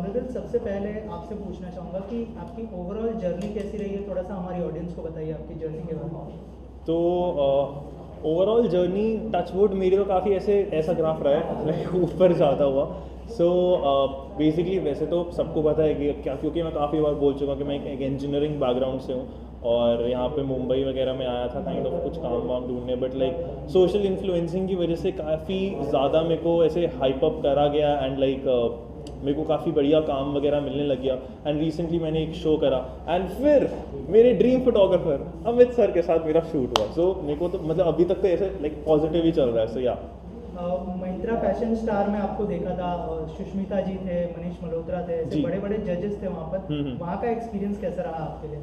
मृदुल, सबसे पहले आपसे पूछना चाहूँगा कि आपकी ओवरऑल जर्नी कैसी रही है, थोड़ा सा हमारी ऑडियंस को बताइए आपकी जर्नी के बारे में। तो ओवरऑल जर्नी टचवुड मेरी तो काफ़ी ऐसा ग्राफ रहा है लाइक ऊपर ज़्यादा हुआ। सो बेसिकली वैसे तो सबको पता है कि क्या, क्योंकि मैं काफ़ी बार बोल चुका कि मैं एक इंजीनियरिंग बैकग्राउंड से हूँ और यहाँ पे मुंबई वगैरह में आया था काइंड ऑफ कुछ काम वाम ढूंढने, बट लाइक सोशल इन्फ्लुएंसिंग की वजह से काफ़ी ज़्यादा मेरे को ऐसे हाइप अप करा गया एंड लाइक मेरे को काफ़ी बढ़िया काम वगैरह मिलने लग गया। एंड रिसेंटली मैंने एक शो करा एंड फिर मेरे ड्रीम फोटोग्राफर अमित सर के साथ मेरा शूट हुआ। सो मेरे को तो मतलब अभी तक तो ऐसे लाइक पॉजिटिव ही चल रहा है। सो या महिंद्रा फैशन स्टार में आपको देखा था, सुष्मिता जी थे, मनीष मल्होत्रा थे, ऐसे बड़े बड़े जजेस थे वहाँ पर। वहाँ का एक्सपीरियंस कैसा रहा आपके लिए?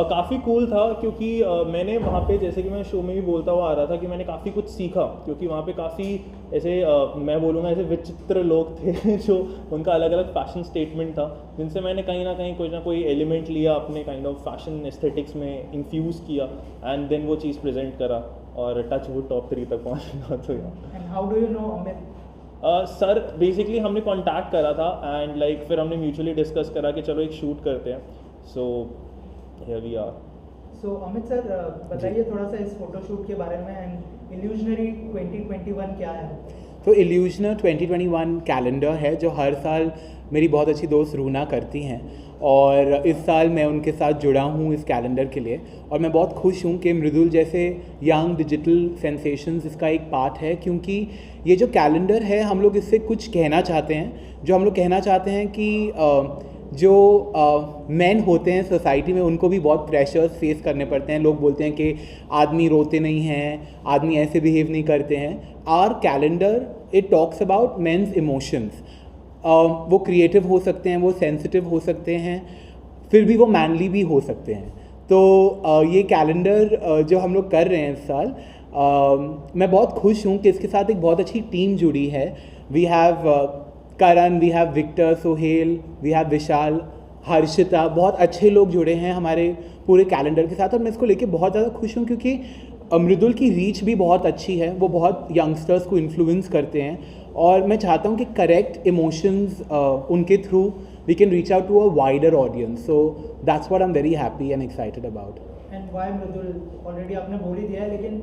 काफ़ी कूल था क्योंकि मैंने वहाँ पे, जैसे कि मैं शो में भी बोलता हुआ आ रहा था कि मैंने काफ़ी कुछ सीखा, क्योंकि वहाँ पे काफ़ी ऐसे मैं बोलूँगा ऐसे विचित्र लोग थे जो उनका अलग अलग फैशन स्टेटमेंट था, जिनसे मैंने कहीं ना कोई एलिमेंट लिया अपने काइंड ऑफ फैशन एस्थेटिक्स में इन्फ्यूज़ किया एंड देन वो चीज़ प्रेजेंट करा और टच वुड टॉप 3 तक पहुँचना। तो and how do you know Amit? Sir basically हमने कांटेक्ट करा था एंड लाइक फिर हमने म्यूचुअली डिस्कस करा कि चलो एक शूट करते हैं। So here we are. So Amit sir, बताइए थोड़ा सा इस फोटोशूट के बारे में एंड इल्यूजनरी 2021 क्या है? तो इल्यूजनर 2021 कैलेंडर है जो हर साल मेरी बहुत अच्छी दोस्त रूना करती हैं और इस साल मैं उनके साथ जुड़ा हूँ इस कैलेंडर के लिए और मैं बहुत खुश हूँ कि मृदुल जैसे यंग डिजिटल सेंसेशंस इसका एक पार्ट है, क्योंकि ये जो कैलेंडर है हम लोग इससे कुछ कहना चाहते हैं। जो हम लोग कहना चाहते हैं कि जो मेन होते हैं सोसाइटी में उनको भी बहुत प्रेशर्स फेस करने पड़ते हैं। लोग बोलते हैं कि आदमी रोते नहीं हैं, आदमी ऐसे बिहेव नहीं करते हैं। Our calendar it talks about men's emotions. वो क्रिएटिव हो सकते हैं, वो सेंसिटिव हो सकते हैं, फिर भी वो मैनली भी हो सकते हैं। तो ये कैलेंडर जो हम लोग कर रहे हैं इस साल, मैं बहुत खुश हूँ कि इसके साथ एक बहुत अच्छी टीम जुड़ी है। We have Karan, we have Victor, Sohail, we have Vishal, Harshita, बहुत अच्छे लोग जुड़े हैं हमारे पूरे कैलेंडर के साथ और मैं इसको लेके बहुत ज़्यादा खुश हूँ क्योंकि मृदुल की रीच भी बहुत अच्छी है। वो बहुत यंगस्टर्स को इन्फ्लुएंस करते हैं और मैं चाहता हूँ कि करेक्ट इमोशंस उनके through we can reach out to a wider audience. So that's what I am very happy and excited about. And why Mridul? Already आपने बोल ही दिया है, लेकिन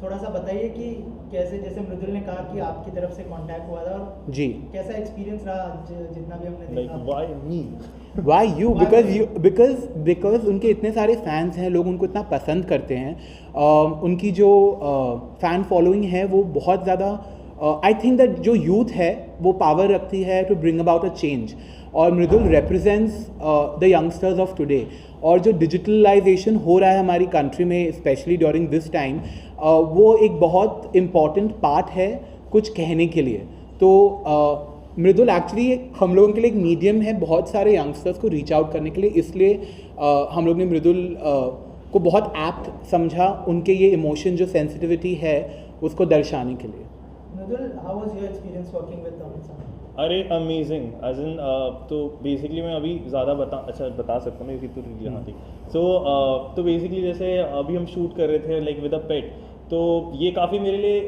थोड़ा सा बताइए कि कैसे, जैसे मृदुल ने कहा कि आपकी तरफ से कांटेक्ट हुआ था और जी कैसा एक्सपीरियंस रहा जितना भी हमने लाइक देखा? Why me? Why you? Because उनके इतने सारे फैंस हैं, लोग उनको इतना पसंद करते हैं। उनकी जो फ़ैन फॉलोइंग है वो बहुत ज़्यादा, आई थिंक दैट जो यूथ है वो पावर रखती है to bring about a change और Mridul represents the youngsters of today. और जो डिजिटलाइजेशन हो रहा है हमारी कंट्री में स्पेशली ड्यूरिंग दिस टाइम, वो एक बहुत इम्पॉर्टेंट पार्ट है कुछ कहने के लिए। तो मृदुल एक्चुअली हम लोगों के लिए एक मीडियम है बहुत सारे यंगस्टर्स को रीच आउट करने के लिए, इसलिए हम लोग ने मृदुल को बहुत एप्ट समझा उनके ये इमोशन जो सेंसिटिविटी है उसको दर्शाने के लिए। Mridul, how was your experience working with Amit sir? अरे अमेजिंग, एज इन तो बेसिकली मैं अभी ज़्यादा बता सकता हूँ क्योंकि तो यहाँ थी। तो बेसिकली जैसे अभी हम शूट कर रहे थे लाइक विद अ पेट, तो ये काफ़ी मेरे लिए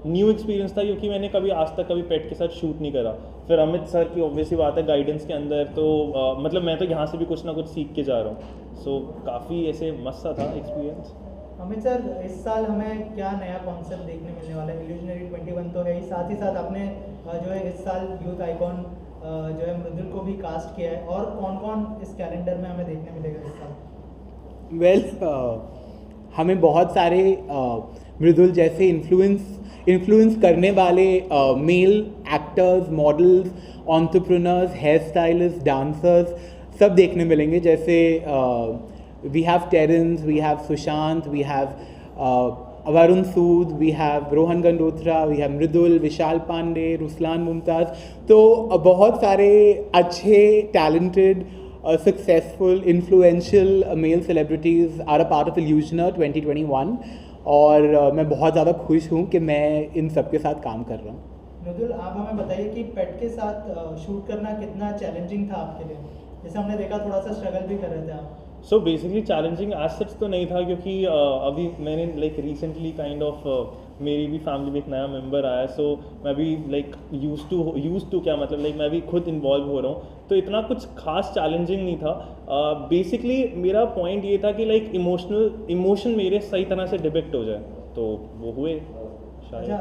न्यू एक्सपीरियंस था क्योंकि मैंने कभी आज तक कभी पेट के साथ शूट नहीं करा। फिर अमित सर की ऑब्वियसली बात है गाइडेंस के अंदर, तो मतलब मैं तो यहाँ से भी कुछ ना कुछ सीख के जा रहा हूँ। सो काफ़ी ऐसे मस्त था एक्सपीरियंस। अमित सर, इस साल हमें क्या नया कॉन्सेप्ट देखने मिलने वाला है? इल्यूजनरी 21 तो है ही, साथ ही साथ आपने जो है इस साल यूथ आइकॉन जो है मृदुल को भी कास्ट किया है, और कौन कौन इस कैलेंडर में हमें देखने मिलेगा इस साल? वेल, हमें बहुत सारे मृदुल जैसे इन्फ्लुएंस करने वाले male actors, models, entrepreneurs, hair stylist, dancers सब देखने मिलेंगे। जैसे we have Terence, we have Sushant, we have Varun Sood, we have Rohan Gandotra, we have Mridul, Vishal Pandey, Ruslan Mumtaz. तो बहुत सारे अच्छे talented successful influential male celebrities are a part of Illusioner 2021 और मैं बहुत ज़्यादा खुश हूँ कि मैं इन सब के साथ काम कर रहा हूँ। मृदुल, आप हमें बताइए कि पेट के साथ शूट करना कितना चैलेंजिंग था आपके लिए? जैसे हमने देखा थोड़ा सा स्ट्रगल भी कर रहे थे आप। So basically challenging as such तो नहीं था क्योंकि अभी मैंने लाइक रिसेंटली काइंड ऑफ मेरी भी फैमिली में एक नया मेंबर आया, सो मैं भी लाइक यूज टू क्या मतलब लाइक मैं भी खुद इन्वॉल्व हो रहा हूँ, तो इतना कुछ खास चैलेंजिंग नहीं था। बेसिकली मेरा पॉइंट ये था कि लाइक इमोशन मेरे सही तरह से डिपिक्ट हो जाए, तो वो हुए शायद। अच्छा,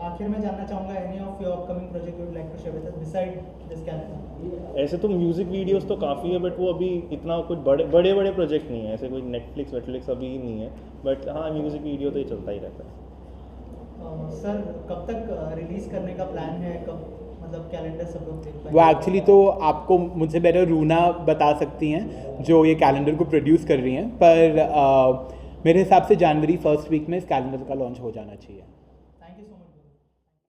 आखिर में जानना चाहूँगा any of your upcoming project you would like to share with us beside this calendar? ऐसे तो म्यूज़िक वीडियोस तो काफ़ी है, बट वो अभी इतना कुछ बड़े प्रोजेक्ट नहीं है, ऐसे कोई नेटफ्लिक्स अभी नहीं है, बट हाँ म्यूज़िक वीडियो तो ये चलता ही रहता है। सर कब तक रिलीज़ करने का प्लान है, कब मतलब कैलेंडर सब लोग देख पाएंगे? वो एक्चुअली तो आपको मुझसे बेटर रूना बता सकती हैं जो ये कैलेंडर को प्रोड्यूस कर रही हैं, पर मेरे हिसाब से जनवरी फर्स्ट वीक में इस कैलेंडर का लॉन्च हो जाना चाहिए।